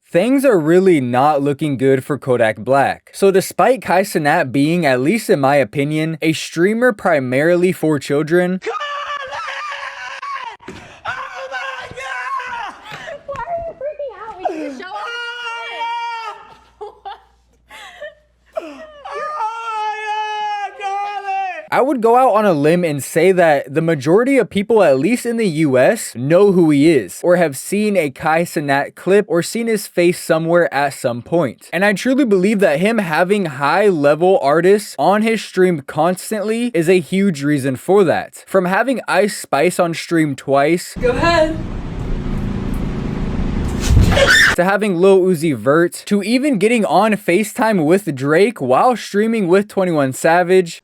Things are really not looking good for Kodak Black. So despite Cenat being, at least in my opinion, a streamer primarily for children, I would go out on a limb and say that the majority of people, at least in the US, know who he is, or have seen a Cenat clip or seen his face somewhere at some point. And I truly believe that him having high-level artists on his stream constantly is a huge reason for that. From having Ice Spice on stream twice, go ahead, to having Lil Uzi Vert, to even getting on FaceTime with Drake while streaming with 21 Savage.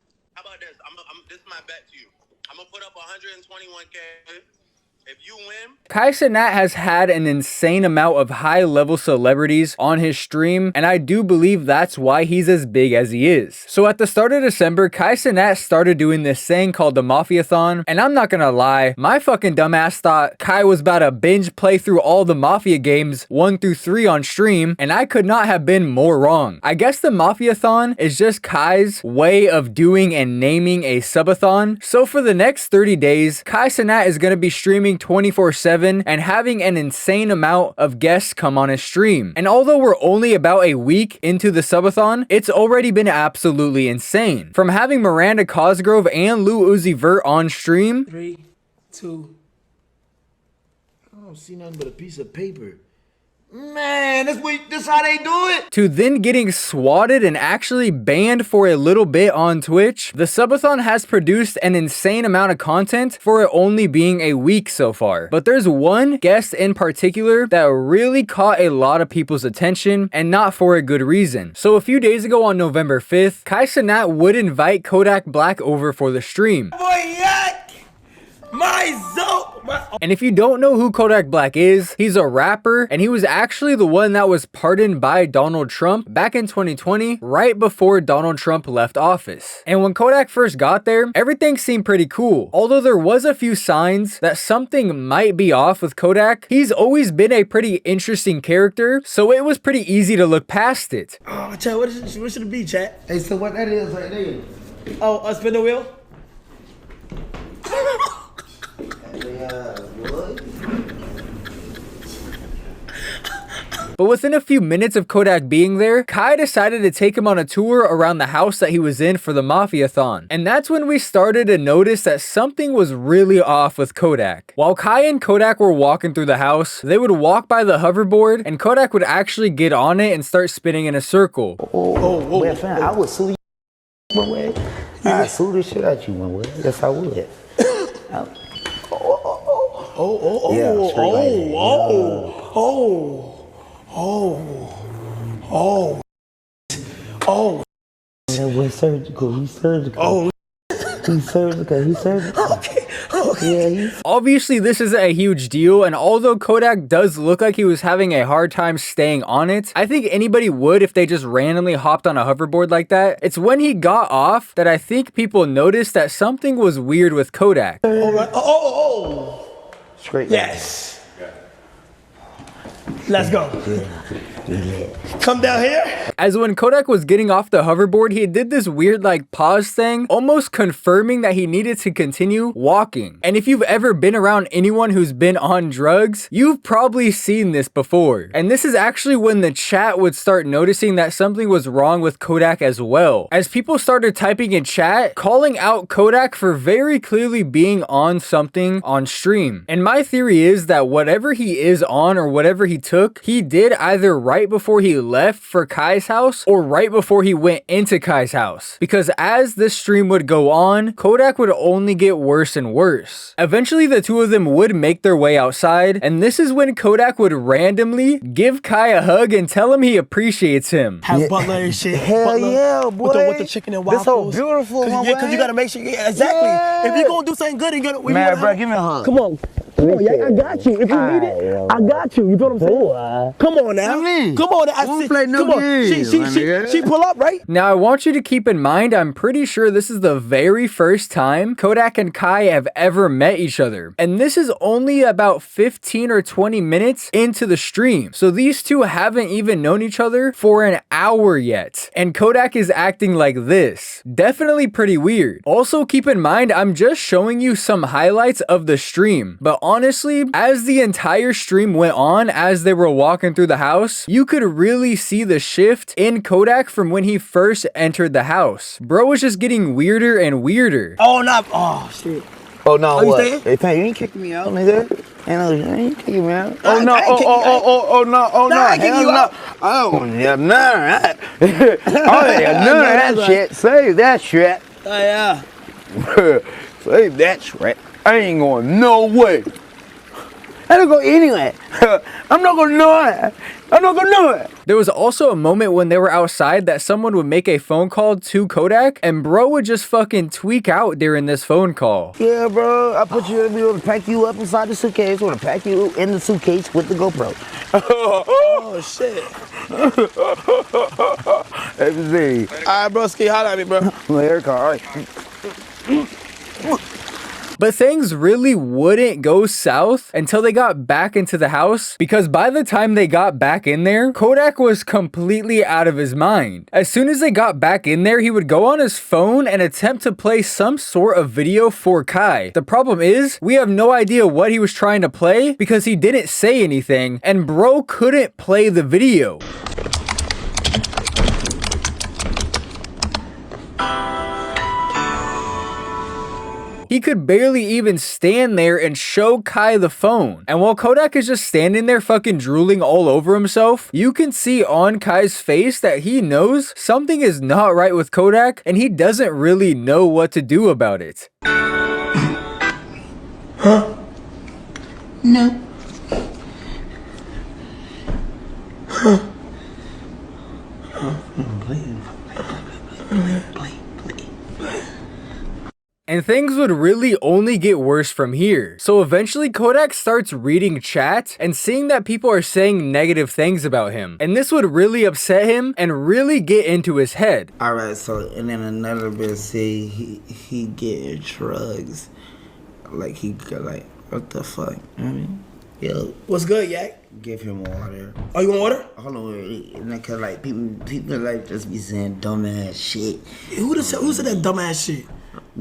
This is my bet to you. I'm gonna put up 121K. If you win, Cenat has had an insane amount of high-level celebrities on his stream, and I do believe that's why he's as big as he is. So at the start of December, Cenat started doing this thing called the Mafiathon, and I'm not gonna lie, my fucking dumbass thought Kai was about to binge play through all the Mafia games 1 through 3 on stream, and I could not have been more wrong. I guess the Mafiathon is just Kai's way of doing and naming a subathon. So for the next 30 days, Cenat is gonna be streaming 24/7 and having an insane amount of guests come on his stream. And although we're only about a week into the subathon, it's already been absolutely insane. From having Miranda Cosgrove and Lil Uzi Vert on stream. 3, 2. I don't see nothing but a piece of paper. Man, this how they do it. To then getting swatted and actually banned for a little bit on Twitch, the subathon has produced an insane amount of content for it only being a week so far. But there's one guest in particular that really caught a lot of people's attention, and not for a good reason. So a few days ago on November 5th, Cenat would invite Kodak Black over for the stream. And if you don't know who Kodak Black is, he's a rapper, and he was actually the one that was pardoned by Donald Trump back in 2020, right before Donald Trump left office. And when Kodak first got there, everything seemed pretty cool. Although there was a few signs that something might be off with Kodak, he's always been a pretty interesting character, so it was pretty easy to look past it. Oh, chat, what should it be, chat? Hey, so what that is right there? Oh, a spin the wheel? But within a few minutes of Kodak being there, Kai decided to take him on a tour around the house that he was in for the Mafiathon. And that's when we started to notice that something was really off with Kodak. While Kai and Kodak were walking through the house, they would walk by the hoverboard, and Kodak would actually get on it and start spinning in a circle. Man, fam, I would sue you, my way. I'd sue the shit out you, my way. Yes, I would. Yeah, we're surgical. He's surgical. He's surgical. Okay. Yeah, Obviously, this isn't a huge deal, and although Kodak does look like he was having a hard time staying on it, I think anybody would if they just randomly hopped on a hoverboard like that. It's when he got off that I think people noticed that something was weird with Kodak. all right. Straight. Yes. Let's go. Come down here. As when Kodak was getting off the hoverboard, he did this weird like pause thing, almost confirming that he needed to continue walking. And if you've ever been around anyone who's been on drugs, you've probably seen this before. And this is actually when the chat would start noticing that something was wrong with Kodak as well, as people started typing in chat, calling out Kodak for very clearly being on something on stream. And my theory is that whatever he is on or whatever he took, he did either right before he left for Kai's house or right before he went into Kai's house. Because as this stream would go on, Kodak would only get worse and worse. Eventually, the two of them would make their way outside, and this is when Kodak would randomly give Kai a hug and tell him he appreciates him. Have butler and shit. Hell Butler, yeah, boy. with the chicken and waffles. This so beautiful, Because you gotta make sure. Yeah, exactly. Yeah. If you gonna do something good, Man, bro, give me a hug. Come on, yeah, I got you. If you need it, I got you. You feel what I'm saying? boy. Come on now. Come on. I Don't see. play no Come on. games, my nigga. She pull up, right? Now, I want you to keep in mind, I'm pretty sure this is the very first time Kodak and Kai have ever met each other. And this is only about 15 or 20 minutes into the stream. So these two haven't even known each other for an hour yet. And Kodak is acting like this. Definitely pretty weird. Also, keep in mind, I'm just showing you some highlights of the stream. But honestly, as the entire stream went on, as they were walking through the house, you could really see the shift in Kodak from when he first entered the house. Bro was just getting weirder and weirder. Oh, no. Oh, shit. Oh no, you what? staying? Hey, Pat, you ain't kicking me out, nigga. You ain't kicking me out. I Oh no, ain't kicking you out. oh no, oh no. I ain't kicking you out. I don't want to have none of that. I ain't have none of that shit. Save that shit. Oh, yeah. Save that shit. I ain't going no way. I don't go anywhere. I'm not gonna know it. I'm not gonna know it. There was also a moment when they were outside that someone would make a phone call to Kodak and bro would just fucking tweak out during this phone call. Yeah, bro. I put you in the to pack you up inside the suitcase. Want to pack you in the suitcase with the GoPro. Oh, shit. Everything. All right, bro. Ski, holler at me, bro. My haircut. All right. But things really wouldn't go south until they got back into the house, because by the time they got back in there, Kodak was completely out of his mind. As soon as they got back in there, he would go on his phone and attempt to play some sort of video for Kai. The problem is, we have no idea what he was trying to play because he didn't say anything, and bro couldn't play the video. He could barely even stand there and show Kai the phone. And while Kodak is just standing there fucking drooling all over himself, you can see on Kai's face that he knows something is not right with Kodak and he doesn't really know what to do about it. Huh? No. Huh? And things would really only get worse from here. So eventually Kodak starts reading chat and seeing that people are saying negative things about him. And this would really upset him and really get into his head. Alright, so and then another bit say he getting drugs. Like he got like what the fuck? You know what I mean? Yo. What's good, Yak? Give him water. Oh, you want water? Hold on, wait. Cause like people like just be saying dumbass shit. Who said that dumbass shit?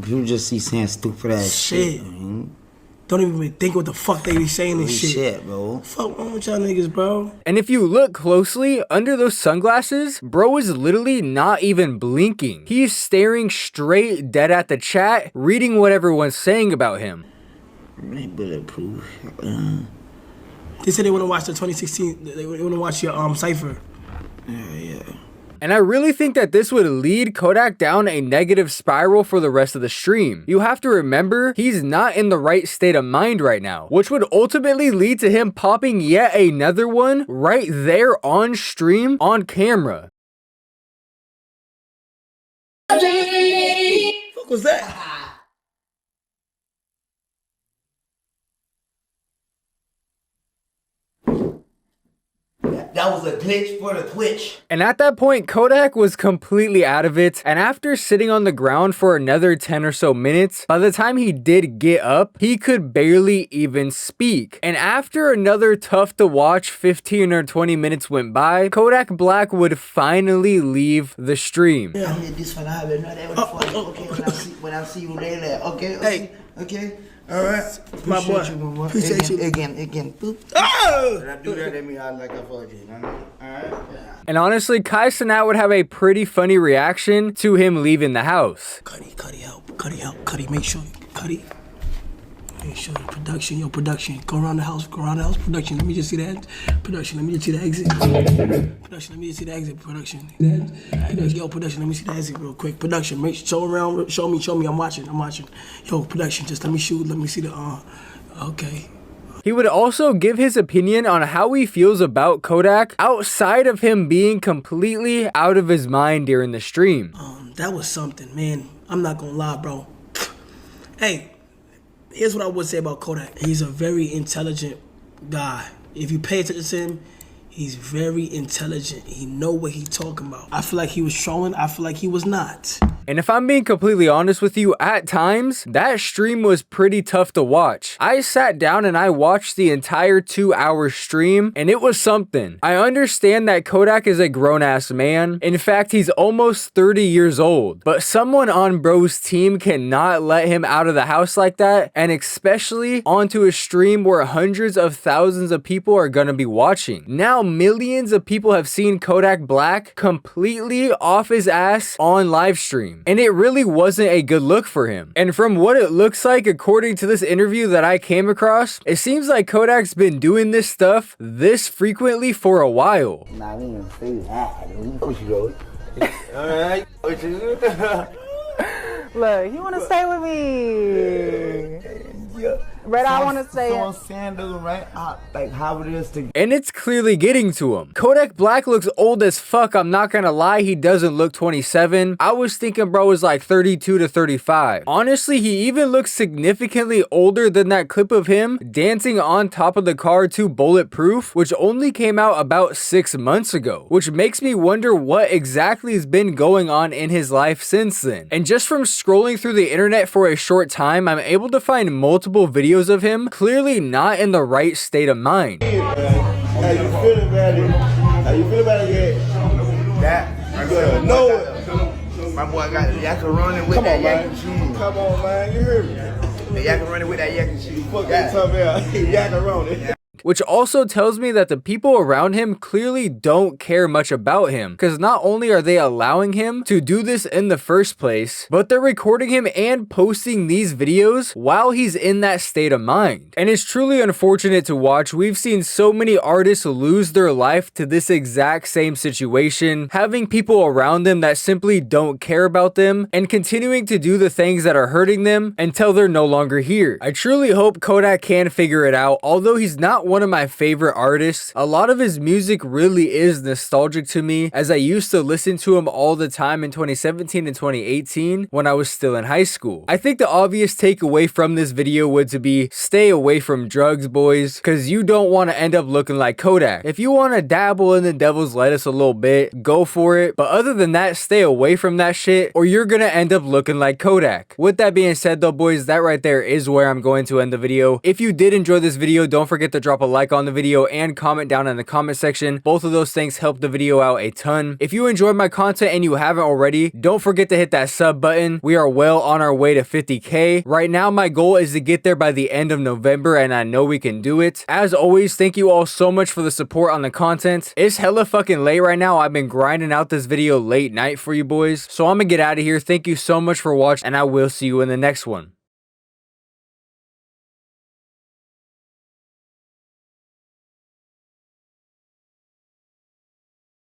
You just see saying stupid ass shit. Don't even think what the fuck they be saying and shit, bro. Fuck wrong with y'all niggas, bro? And if you look closely, under those sunglasses, bro is literally not even blinking. He's staring straight dead at the chat, reading what everyone's saying about him. They bulletproof. They said they want to watch the 2016, they want to watch your Cypher. Yeah. And I really think that this would lead Kodak down a negative spiral for the rest of the stream. You have to remember, he's not in the right state of mind right now, which would ultimately lead to him popping yet another one right there on stream, on camera. What was that? That was a glitch for the Twitch. And at that point, Kodak was completely out of it, and after sitting on the ground for another 10 or so minutes, by the time he did get up, he could barely even speak. And after another tough to watch 15 or 20 minutes went by, Kodak Black would finally leave the stream. I did this one, I not ever okay, when I see you later, okay? Hey. Okay? Alright. My boy. Appreciate you. Again. Boop. Oh! When I do that, that means I like I fucked you. Alright? Yeah. And honestly, Cenat would have a pretty funny reaction to him leaving the house. Cuddy, help. Cuddy, make sure. Cuddy. Make sure production. Go around the house, production. Let me just see that. Production, let me just see the exit. Production, let me just see the exit. Production, yo, production, let me see the exit real quick. Production, show me, I'm watching. Yo, production, just let me shoot, let me see the, okay. He would also give his opinion on how he feels about Kodak outside of him being completely out of his mind during the stream. That was something, man. I'm not gonna lie, bro. Hey, here's what I would say about Kodak. He's a very intelligent guy. If you pay attention to him, he's very intelligent. He know what he talking about. I feel like he was trolling. I feel like he was not. And if I'm being completely honest with you, at times, that stream was pretty tough to watch. I sat down and I watched the entire 2-hour stream, and it was something. I understand that Kodak is a grown-ass man. In fact, he's almost 30 years old. But someone on bro's team cannot let him out of the house like that, and especially onto a stream where hundreds of thousands of people are gonna be watching. Now, millions of people have seen Kodak Black completely off his ass on live stream. And it really wasn't a good look for him. And from what it looks like, according to this interview that I came across, it seems like Kodak's been doing this stuff this frequently for a while. Nah, we ain't say that. We push you, bro. Alright. Look, you want to stay with me? Yeah. Red, I want to stay. So sandals, right? Like how it is to. And it's clearly getting to him. Kodak Black looks old as fuck. I'm not gonna lie, he doesn't look 27. I was thinking bro was like 32 to 35. Honestly, he even looks significantly older than that clip of him dancing on top of the car to Bulletproof, which only came out about 6 months ago, which makes me wonder what exactly has been going on in his life since then. And just from scrolling through the internet for a short time, I'm able to find multiple videos of him clearly not in the right state of mind. How you feeling about it? How you feel about it? That I'm gonna know it. My boy got the yakaroni with that yak and cheese. Come on, man, you heard me. The yakaroni with that yak and cheese. Fuck that tough out. Yakaroni. Which also tells me that the people around him clearly don't care much about him, because not only are they allowing him to do this in the first place, but they're recording him and posting these videos while he's in that state of mind. And it's truly unfortunate to watch. We've seen so many artists lose their life to this exact same situation, having people around them that simply don't care about them and continuing to do the things that are hurting them until they're no longer here. I truly hope Kodak can figure it out. Although he's not one of my favorite artists, a lot of his music really is nostalgic to me, as I used to listen to him all the time in 2017 and 2018 when I was still in high school. I think the obvious takeaway from this video would to be stay away from drugs, boys, because you don't want to end up looking like Kodak. If you want to dabble in the devil's lettuce a little bit, go for it, but other than that, stay away from that shit or you're gonna end up looking like Kodak. With that being said though, boys, that right there is where I'm going to end the video. If you did enjoy this video, don't forget to drop a like on the video and comment down in the comment section. Both of those things help the video out a ton. If you enjoyed my content and you haven't already, don't forget to hit that sub button. We are well on our way to 50K. Right now, my goal is to get there by the end of November, and I know we can do it. As always, thank you all so much for the support on the content. It's hella fucking late right now. I've been grinding out this video late night for you boys, so I'm gonna get out of here. Thank you so much for watching, and I will see you in the next one.